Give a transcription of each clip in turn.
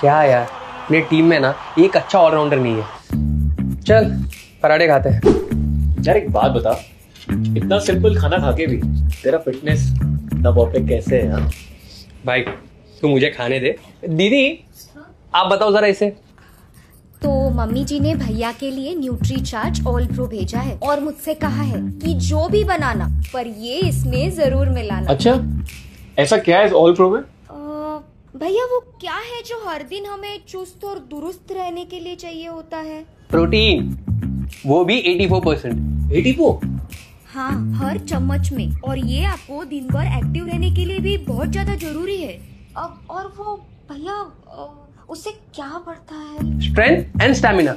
क्या यार, अपनी टीम में ना एक अच्छा ऑलराउंडर नहीं है। चल पराठे खाते हैं। यार एक बात बता, इतना सिंपल खाना खा के भी तेरा फिटनेस इतना परफेक्ट कैसे है यार? भाई तू मुझे खाने दे। दीदी आप बताओ जरा इसे। तो मम्मी जी ने भैया के लिए न्यूट्री चार्ज ऑल प्रो भेजा है और मुझसे कहा है कि जो भी बनाना पर ये इसमें जरूर मिलाना। अच्छा, ऐसा क्या है इस ऑल प्रो में? भैया वो क्या है जो हर दिन हमें चुस्त और दुरुस्त रहने के लिए चाहिए होता है? प्रोटीन, वो भी 84%। 84? हाँ, हर चम्मच में। और ये आपको दिन भर एक्टिव रहने के लिए भी बहुत ज्यादा जरूरी है। और वो भैया उससे क्या बढ़ता है? Strength and stamina.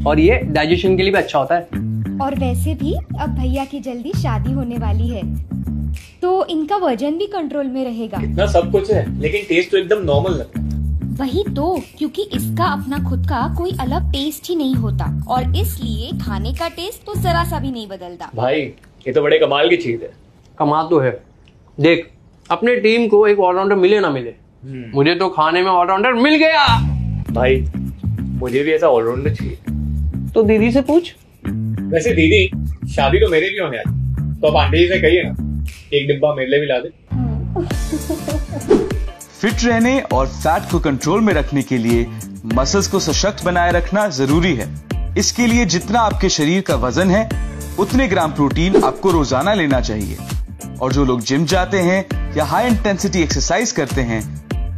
और ये डाइजेशन के लिए भी अच्छा होता है। और वैसे भी अब भैया की जल्दी शादी होने वाली है तो इनका वजन भी कंट्रोल में रहेगा। इतना सब कुछ है लेकिन टेस्ट तो एकदम नॉर्मल लगता है। वही तो, क्योंकि इसका अपना खुद का कोई अलग टेस्ट ही नहीं होता और इसलिए खाने का टेस्ट तो जरा सा भी नहीं बदलता। भाई ये तो बड़े कमाल की चीज है। कमाल तो है। देख, अपने टीम को एक ऑलराउंडर मिले ना मिले, मुझे तो खाने में ऑलराउंडर मिल गया। भाई मुझे भी ऐसा ऑलराउंडर चाहिए। तो दीदी से पूछ। वैसे दीदी, शादी तो मेरे भी होने वाली, तो अब आंटी जी से कहिए ना एक डिब्बा मेरे लिए भी ला दे। फिट रहने और फैट को कंट्रोल में रखने के लिए मसल्स को सशक्त बनाए रखना जरूरी है। इसके लिए जितना आपके शरीर का वजन है उतने ग्राम प्रोटीन आपको रोजाना लेना चाहिए। और जो लोग जिम जाते हैं या हाई इंटेंसिटी एक्सरसाइज करते हैं,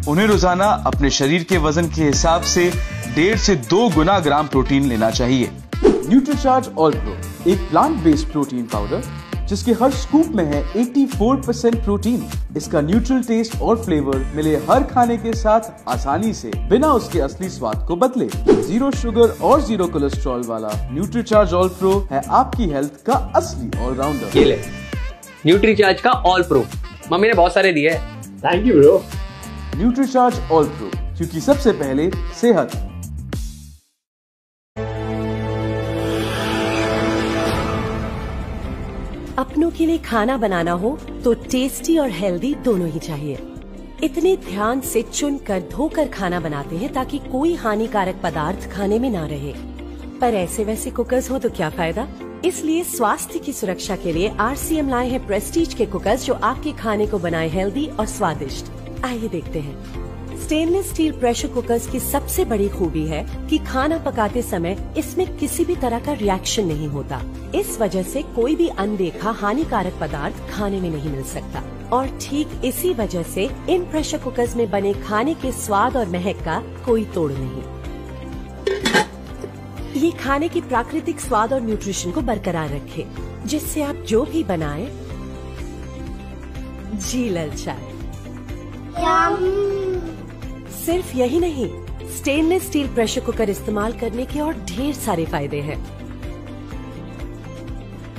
उन्हें रोजाना अपने शरीर के वजन के हिसाब से 1.5 से 2 गुना ग्राम प्रोटीन लेना चाहिए। न्यूट्रीचार्ज ऑल प्रो एक प्लांट बेस्ड प्रोटीन पाउडर जिसके हर स्कूप में है 84% प्रोटीन। इसका न्यूट्रल टेस्ट और फ्लेवर मिले हर खाने के साथ आसानी से, बिना उसके असली स्वाद को बदले। 0 शुगर और 0 कोलेस्ट्रॉल वाला न्यूट्रीचार्ज ऑल प्रो है आपकी हेल्थ का असली ऑलराउंडर। ये ले न्यूट्रीचार्ज का ऑल प्रो, मम्मी ने बहुत सारे दिए हैं। Thank you bro. Nutricharge all pro, क्योंकि सबसे पहले सेहत। अपनों के लिए खाना बनाना हो तो टेस्टी और हेल्दी दोनों ही चाहिए। इतने ध्यान से चुनकर धोकर खाना बनाते हैं ताकि कोई हानिकारक पदार्थ खाने में ना रहे। पर ऐसे वैसे कुकर्स हो तो क्या फायदा? इसलिए स्वास्थ्य की सुरक्षा के लिए RCM लाए हैं प्रेस्टीज के कुकर्स जो आपके खाने को बनाए हेल्दी और स्वादिष्ट। आइए देखते हैं। स्टेनलेस स्टील प्रेशर कुकर्स की सबसे बड़ी खूबी है कि खाना पकाते समय इसमें किसी भी तरह का रिएक्शन नहीं होता। इस वजह से कोई भी अनदेखा हानिकारक पदार्थ खाने में नहीं मिल सकता। और ठीक इसी वजह से इन प्रेशर कुकर्स में बने खाने के स्वाद और महक का कोई तोड़ नहीं। ये खाने की प्राकृतिक स्वाद और न्यूट्रिशन को बरकरार रखे, जिससे आप जो भी बनाएं जी ललचाए। सिर्फ यही नहीं, स्टेनलेस स्टील प्रेशर कुकर इस्तेमाल करने के और ढेर सारे फायदे हैं।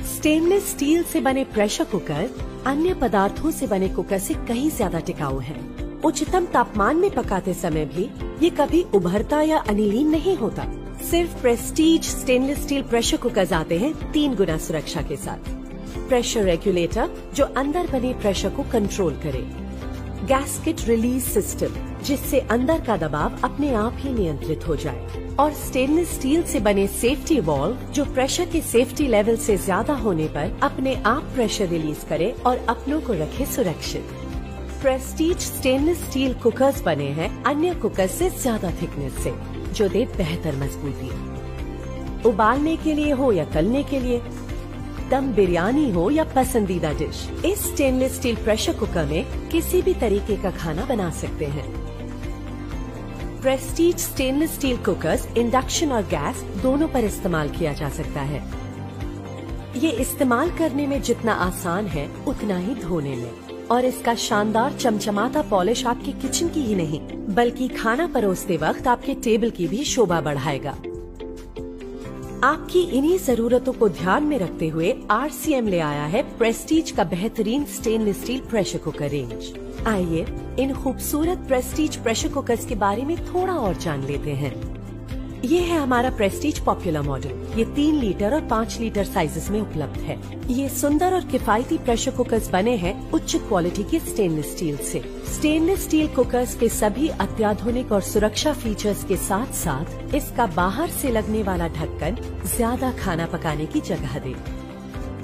स्टेनलेस स्टील से बने प्रेशर कुकर अन्य पदार्थों से बने कुकर से कहीं ज्यादा टिकाऊ हैं। उच्चतम तापमान में पकाते समय भी ये कभी उभरता या अनिलीन नहीं होता। सिर्फ Prestige stainless steel pressure cookers आते हैं 3 गुना सुरक्षा के साथ। प्रेशर रेगुलेटर जो अंदर बने प्रेशर को कंट्रोल करे। गैस्केट रिलीज सिस्टम जिससे अंदर का दबाव अपने आप ही नियंत्रित हो जाए। और स्टेनलेस स्टील से बने सेफ्टी वॉल्व जो प्रेशर के सेफ्टी लेवल से ज्यादा होने पर अपने आप प्रेशर रिलीज करे और अपनों को रखे सुरक्षित। प्रेस्टीज स्टेनलेस स्टील कुकर्स बने हैं अन्य कुकर से ज्यादा थिकनेस से, जो दे बेहतर मजबूती। उबालने के लिए हो या तलने के लिए, दम बिरयानी हो या पसंदीदा डिश, इस स्टेनलेस स्टील प्रेशर कुकर में किसी भी तरीके का खाना बना सकते हैं। Prestige stainless steel cookers induction और गैस दोनों पर इस्तेमाल किया जा सकता है। ये इस्तेमाल करने में जितना आसान है उतना ही धोने में। और इसका शानदार चमचमाता पॉलिश आपके किचन की ही नहीं बल्कि खाना परोसते वक्त आपके टेबल की भी शोभा बढ़ाएगा। आपकी इन्हीं जरूरतों को ध्यान में रखते हुए RCM ले आया है प्रेस्टीज का बेहतरीन stainless steel pressure cooker range. आइए इन खूबसूरत प्रेस्टीज प्रेशर कुकर्स के बारे में थोड़ा और जान लेते हैं। ये है हमारा प्रेस्टीज पॉपुलर मॉडल। ये 3 लीटर और 5 लीटर साइजेस में उपलब्ध है। ये सुंदर और किफायती प्रेशर कुकर्स बने हैं उच्च क्वालिटी के स्टेनलेस स्टील से। स्टेनलेस स्टील कुकर्स के सभी अत्याधुनिक और सुरक्षा फीचर्स के साथ साथ इसका बाहर से लगने वाला ढक्कन ज्यादा खाना पकाने की जगह दे।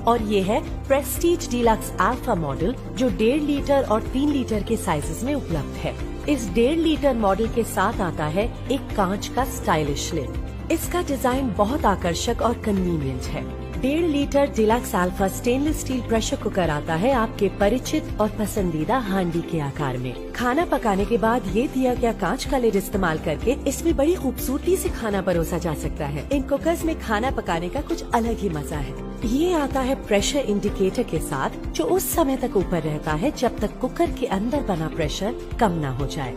और ये है प्रेस्टीज डीलक्स अल्फा मॉडल, जो 1.5 लीटर और 3 लीटर के साइजेस में उपलब्ध है। इस 1.5 लीटर मॉडल के साथ आता है एक कांच का स्टाइलिश लिड। इसका डिजाइन बहुत आकर्षक और कन्वीनियंट है। 1.5 litre deluxe alpha stainless steel pressure cooker आता है आपके परिचित और पसंदीदा हांडी के आकार में। खाना पकाने के बाद ये दिया गया कांच का लिड इस्तेमाल करके इसमें बड़ी खूबसूरती से खाना परोसा जा सकता है। इन कुकर्स में खाना पकाने का कुछ अलग ही मजा है। ये आता है प्रेशर इंडिकेटर के साथ, जो उस समय तक ऊपर रहता है जब तक कुकर के अंदर बना प्रेशर कम ना हो जाए,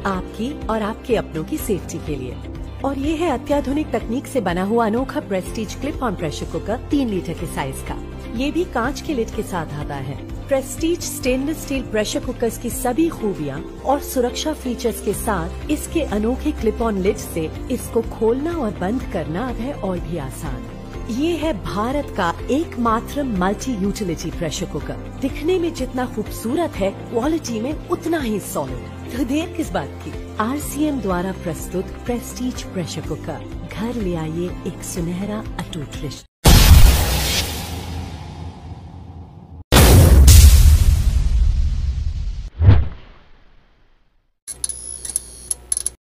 आपकी और आपके अपनों की सेफ्टी के लिए। और ये है अत्याधुनिक तकनीक से बना हुआ अनोखा Prestige clip on pressure cooker 3 litre के साइज का। ये भी कांच के लिड के साथ आता है। Prestige stainless steel pressure cookers की सभी खूबियाँ और सुरक्षा फीचर्स के साथ इसके अनोखे क्लिप ऑन लिड से इसको खोलना और बंद करना अब है और भी आसान। ये है भारत का एकमात्र मल्टी यूटिलिटी प्रेशर कुकर। दिखने में जितना खूबसूरत है, क्वालिटी में उतना ही सॉलिड। तो देर किस बात की, RCM द्वारा प्रस्तुत प्रेस्टीज प्रेशर कुकर घर ले आइए एक सुनहरा अटूट रिश्ता।